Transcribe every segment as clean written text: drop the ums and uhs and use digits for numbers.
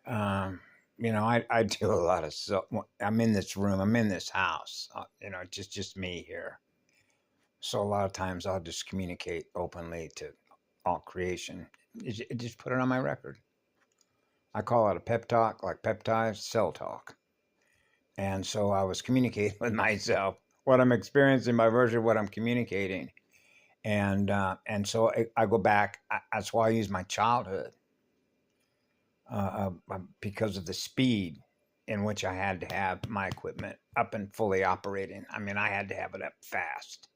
You know, I do a lot of I'm in this room, I'm in this house, you know, just me here. So a lot of times I'll just communicate openly to all creation. Just put it on my record. I call it a pep talk, like peptides, cell talk. And so I was communicating with myself what I'm experiencing by virtue of what I'm communicating. And so I go back. That's why I use my childhood because of the speed in which I had to have my equipment up and fully operating. I mean, I had to have it up fast,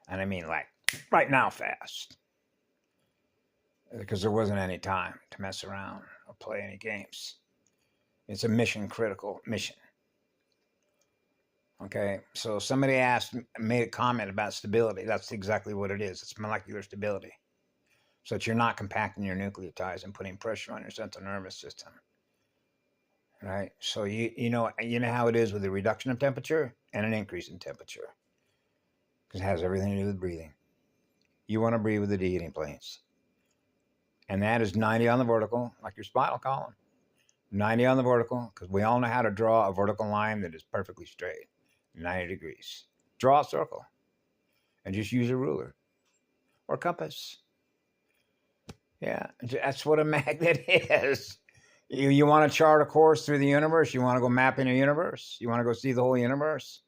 and I mean like right now fast, because there wasn't any time to mess around or play any games. It's a mission critical mission. Okay, so somebody made a comment about stability. That's exactly what it is. It's molecular stability, so that you're not compacting your nucleotides and putting pressure on your central nervous system. Right. So you know how it is with the reduction of temperature and an increase in temperature, because it has everything to do with breathing. You want to breathe with the de-heating planes, and that is 90 on the vertical, like your spinal column. 90 on the vertical, because we all know how to draw a vertical line that is perfectly straight, 90 degrees. Draw a circle, and just use a ruler or compass. Yeah, that's what a magnet is. You want to chart a course through the universe? You want to go mapping a universe? You want to go see the whole universe?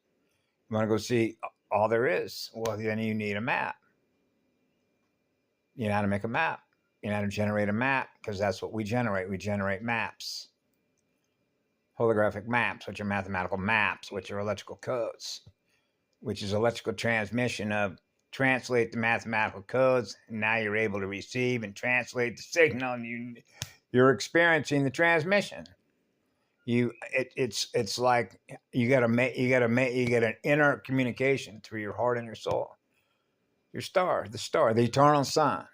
You want to go see all there is? Well, then you need a map. You know how to make a map. You know how to generate a map, because that's what we generate. We generate maps, holographic maps, which are mathematical maps, which are electrical codes, which is electrical transmission of translate the mathematical codes. And now you're able to receive and translate the signal, and you're experiencing the transmission. It's like you get an inner communication through your heart and your soul. Your star, the eternal sun,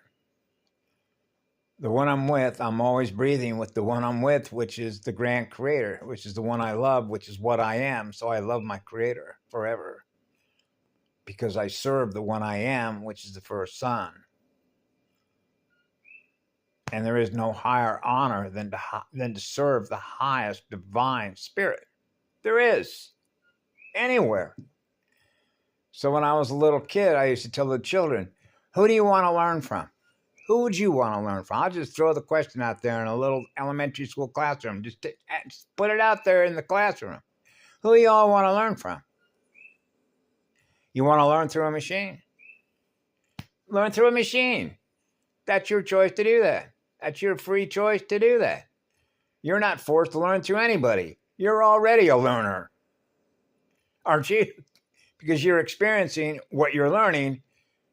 the one I'm with. I'm always breathing with the one I'm with, which is the grand creator, which is the one I love, which is what I am. So I love my creator forever, because I serve the one I am, which is the first son. And there is no higher honor than to serve the highest divine spirit there is anywhere. So when I was a little kid, I used to tell the children, who do you want to learn from? Who would you want to learn from? I'll just throw the question out there in a little elementary school classroom. Just put it out there in the classroom. Who do you all want to learn from? You want to learn through a machine? Learn through a machine. That's your choice to do that. That's your free choice to do that. You're not forced to learn through anybody. You're already a learner, aren't you? Because you're experiencing what you're learning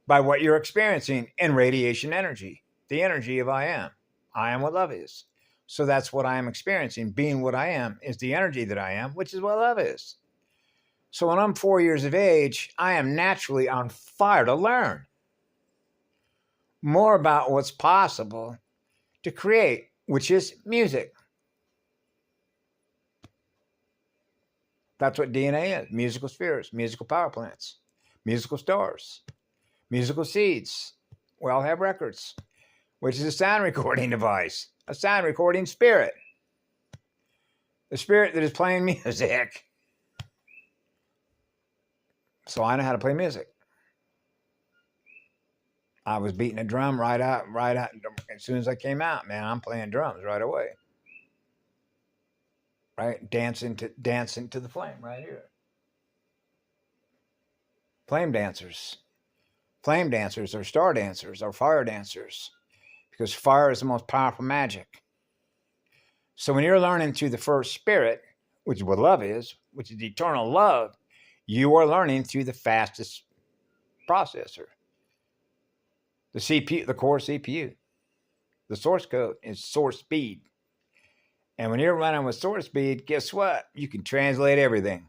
by what you're experiencing in radiation energy, the energy of I am. I am what love is. So that's what I am experiencing. Being what I am is the energy that I am, which is what love is. So when I'm 4 years of age, I am naturally on fire to learn more about what's possible to create, which is music. That's what DNA is: musical spheres, musical power plants, musical stars, musical seeds. We all have records, which is a sound recording device, a sound recording spirit, the spirit that is playing music. So I know how to play music. I was beating a drum right out. As soon as I came out, man, I'm playing drums right away. Right, dancing to the flame right here. Flame dancers are star dancers, or fire dancers, because fire is the most powerful magic. So when you're learning through the first spirit, which is what love is, which is eternal love, you are learning through the fastest processor, the CPU, the core CPU. The source code is source speed. And when you're running with source speed, guess what? You can translate everything.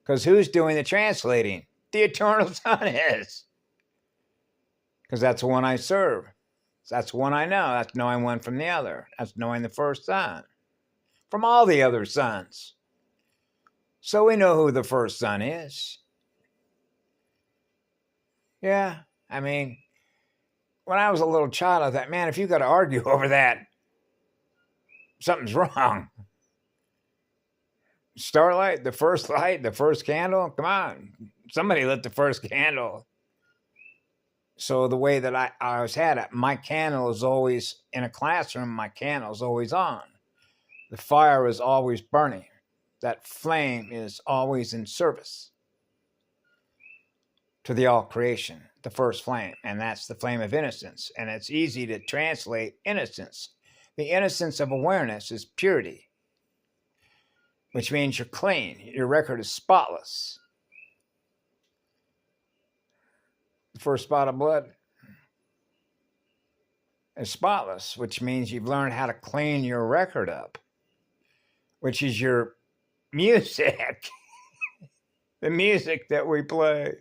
Because who's doing the translating? The eternal sun is. Because that's the one I serve. That's the one I know. That's knowing one from the other. That's knowing the first sun from all the other suns. So we know who the first sun is. Yeah, I mean, when I was a little child, I thought, man, if you got to argue over that, something's wrong. Starlight, the first light, the first candle. Come on, somebody lit the first candle. So the way that I always had it, my candle is always in a classroom. My candle is always on. The fire is always burning. That flame is always in service to the all creation, the first flame, and that's the flame of innocence. And it's easy to translate innocence. The innocence of awareness is purity, which means you're clean. Your record is spotless. The first spot of blood is spotless, which means you've learned how to clean your record up, which is your music, the music that we play.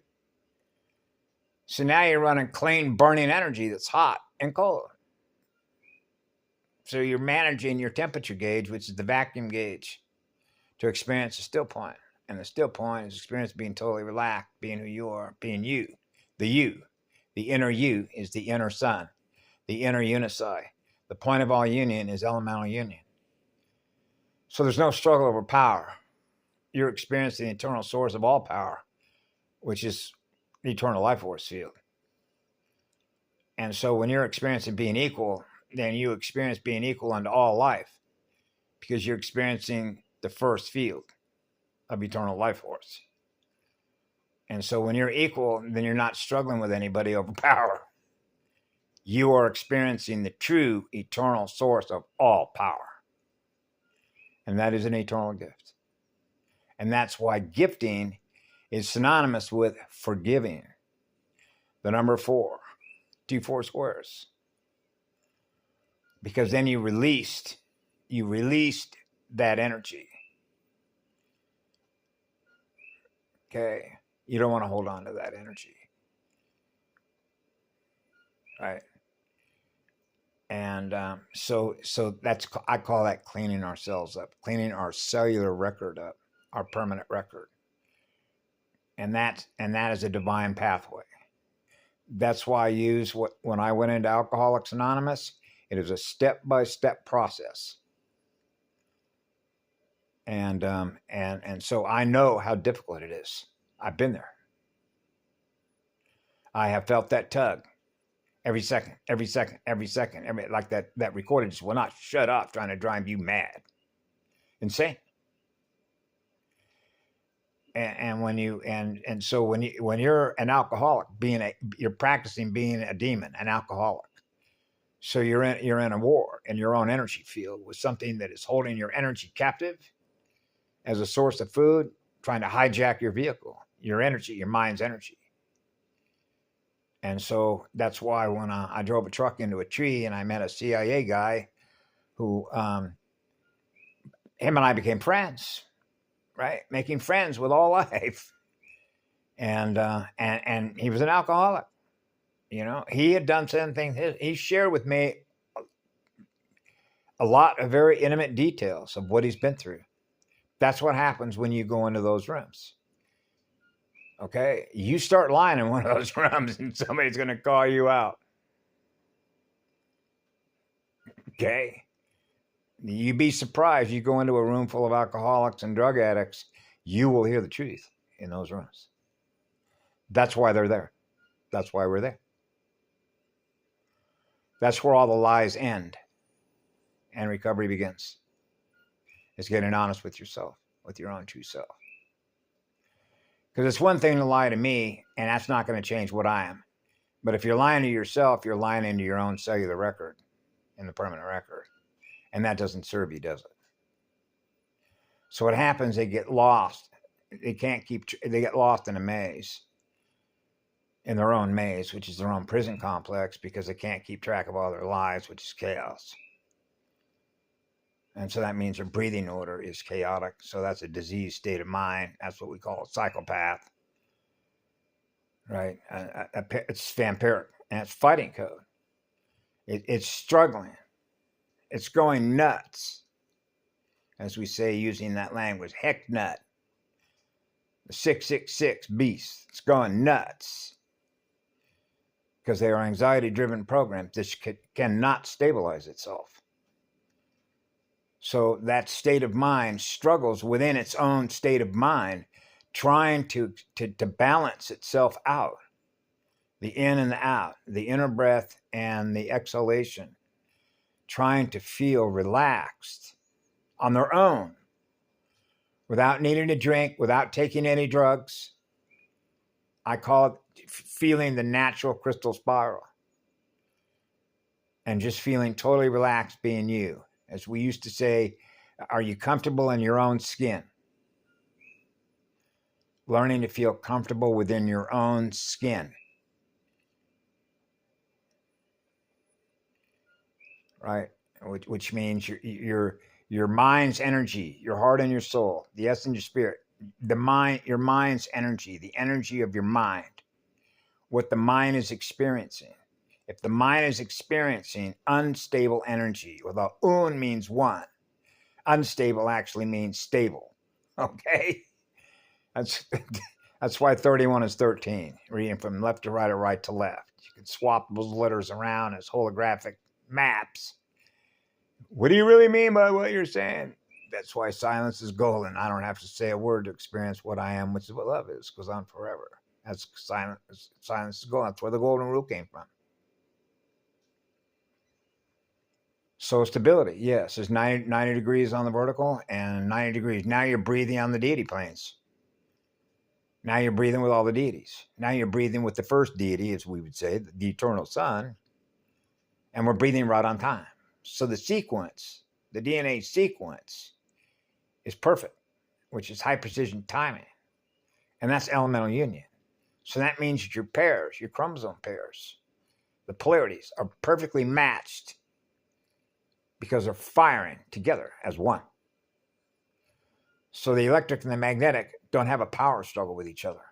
So now you're running clean, burning energy that's hot and cold. So you're managing your temperature gauge, which is the vacuum gauge, to experience the still point. And the still point is experience being totally relaxed, being who you are, being you. The inner you is the inner sun, the inner unici. The point of all union is elemental union. So there's no struggle over power. You're experiencing the eternal source of all power, which is the eternal life force field. And so when you're experiencing being equal, then you experience being equal unto all life, because you're experiencing the first field of eternal life force. And so when you're equal, then you're not struggling with anybody over power. You are experiencing the true eternal source of all power. And that is an eternal gift. And that's why gifting is synonymous with forgiving. The number 4, 2 4 squares. Because then you released that energy. Okay. You don't want to hold on to that energy. Right. And so that's, I call that cleaning ourselves up, cleaning our cellular record up, our permanent record. And that is a divine pathway. That's why I use when I went into Alcoholics Anonymous, it is a step-by-step process. And so I know how difficult it is. I've been there. I have felt that tug every second, like that recorder just will not shut up, trying to drive you mad. Insane. And when you so when you're an alcoholic, you're practicing being a demon, an alcoholic. So you're in a war in your own energy field with something that is holding your energy captive as a source of food, trying to hijack your vehicle, your energy, your mind's energy. And so that's why when I drove a truck into a tree and I met a CIA guy who, him and I became friends, right? Making friends with all life. And he was an alcoholic. You know, he had done certain things. He shared with me a lot of very intimate details of what he's been through. That's what happens when you go into those rooms. Okay, you start lying in one of those rooms and somebody's going to call you out. Okay, you'd be surprised. You go into a room full of alcoholics and drug addicts, you will hear the truth in those rooms. That's why they're there. That's why we're there. That's where all the lies end and recovery begins. It's getting honest with yourself, with your own true self. Because it's one thing to lie to me, and that's not going to change what I am. But if you're lying to yourself, you're lying into your own cellular record, in the permanent record. And that doesn't serve you, does it? So what happens, they get lost. They get lost in a maze, in their own maze, which is their own prison complex, because they can't keep track of all their lives, which is chaos. And so that means their breathing order is chaotic. So that's a diseased state of mind. That's what we call a psychopath. Right? It's vampiric. And it's fighting code. It's struggling. It's going nuts. As we say, using that language, heck nut. The 666 beast. It's going nuts. Because they are anxiety-driven programs. This cannot stabilize itself. So that state of mind struggles within its own state of mind, trying to balance itself out. The in and the out, the inner breath and the exhalation, trying to feel relaxed on their own without needing to drink, without taking any drugs. I call it feeling the natural crystal spiral and just feeling totally relaxed being you. As we used to say, are you comfortable in your own skin? Learning to feel comfortable within your own skin. Right? Which means your mind's energy, your heart and your soul, the essence of your spirit, your mind's energy, the energy of your mind, what the mind is experiencing. If the mind is experiencing unstable energy, well, the un means one. Unstable actually means stable. Okay? That's that's why 31 is 13, reading from left to right or right to left. You can swap those letters around as holographic maps. What do you really mean by what you're saying? That's why silence is golden. I don't have to say a word to experience what I am, which is what love is, because I'm forever. That's silence. Silence is golden. That's where the golden rule came from. So stability, yes, there's 90 degrees on the vertical and 90 degrees. Now you're breathing on the deity planes. Now you're breathing with all the deities. Now you're breathing with the first deity, as we would say, the eternal sun. And we're breathing right on time. So the sequence, the DNA sequence, is perfect, which is high precision timing. And that's elemental union. So that means that your pairs, your chromosome pairs, the polarities are perfectly matched because they're firing together as one. So the electric and the magnetic don't have a power struggle with each other.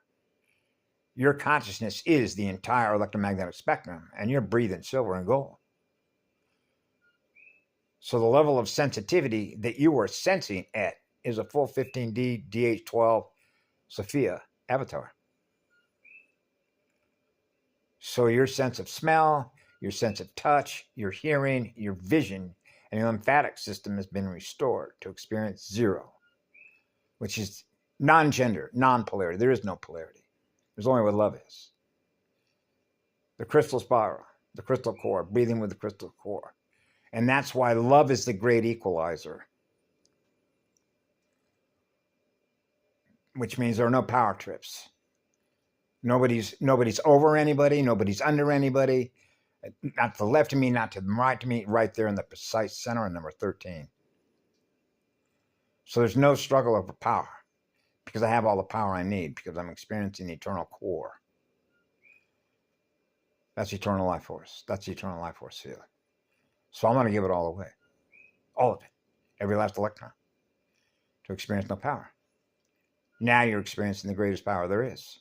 Your consciousness is the entire electromagnetic spectrum, and you're breathing silver and gold. So the level of sensitivity that you are sensing at is a full 15D DH12 Sophia avatar. So your sense of smell, your sense of touch, your hearing, your vision, and your lymphatic system has been restored to experience zero, which is non-gender, non-polarity. There is no polarity. There's only what love is. The crystal spiral, the crystal core, breathing with the crystal core. And that's why love is the great equalizer, which means there are no power trips. Nobody's over anybody. Nobody's under anybody. Not to the left of me, not to the right of me, right there in the precise center of number 13. So there's no struggle over power because I have all the power I need because I'm experiencing the eternal core. That's eternal life force. That's the eternal life force feeling. So I'm going to give it all away. All of it. Every last electron. To experience no power. Now you're experiencing the greatest power there is,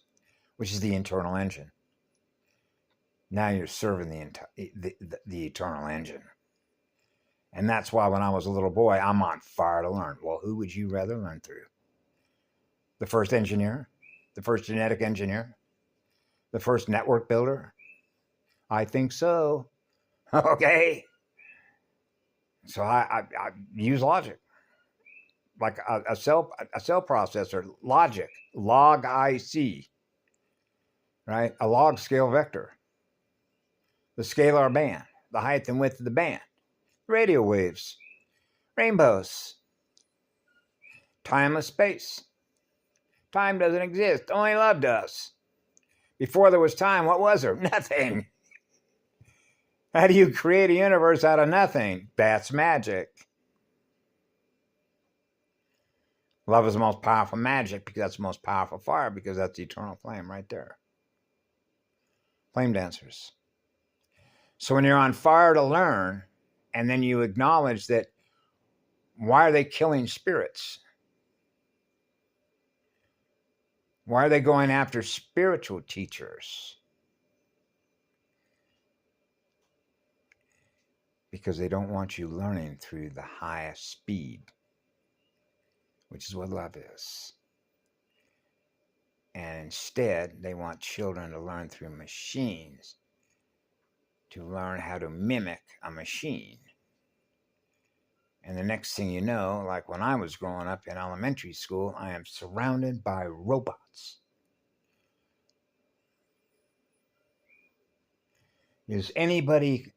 which is the internal engine. Now you're serving the eternal engine. And that's why when I was a little boy, I'm on fire to learn. Well, who would you rather learn through? The first engineer? The first genetic engineer? The first network builder? I think so. Okay. So I use logic. Like a cell processor, logic, log IC, right? A log scale vector. The scalar band, the height and width of the band, radio waves, rainbows, timeless space. Time doesn't exist, only love does. Before there was time, what was there? Nothing. How do you create a universe out of nothing? That's magic. Love is the most powerful magic because that's the most powerful fire because that's the eternal flame right there. Flame dancers. So when you're on fire to learn, and then you acknowledge that, why are they killing spirits? Why are they going after spiritual teachers? Because they don't want you learning through the highest speed, which is what love is. And instead, they want children to learn through machines, to learn how to mimic a machine. And the next thing you know, like when I was growing up in elementary school, I am surrounded by robots. Does anybody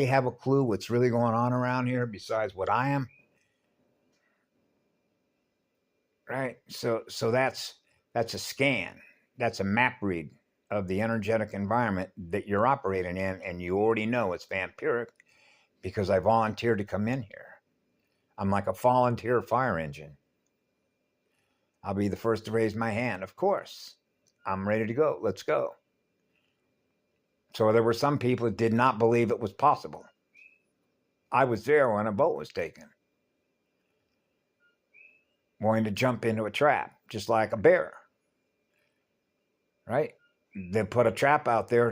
have a clue what's really going on around here besides what I am? Right? So that's a scan. That's a map read of the energetic environment that you're operating in, and you already know it's vampiric because I volunteered to come in here. I'm like a volunteer fire engine. I'll be the first to raise my hand, of course. I'm ready to go. Let's go. So there were some people that did not believe it was possible. I was there when a boat was taken, wanting to jump into a trap, just like a bear, right? They put a trap out there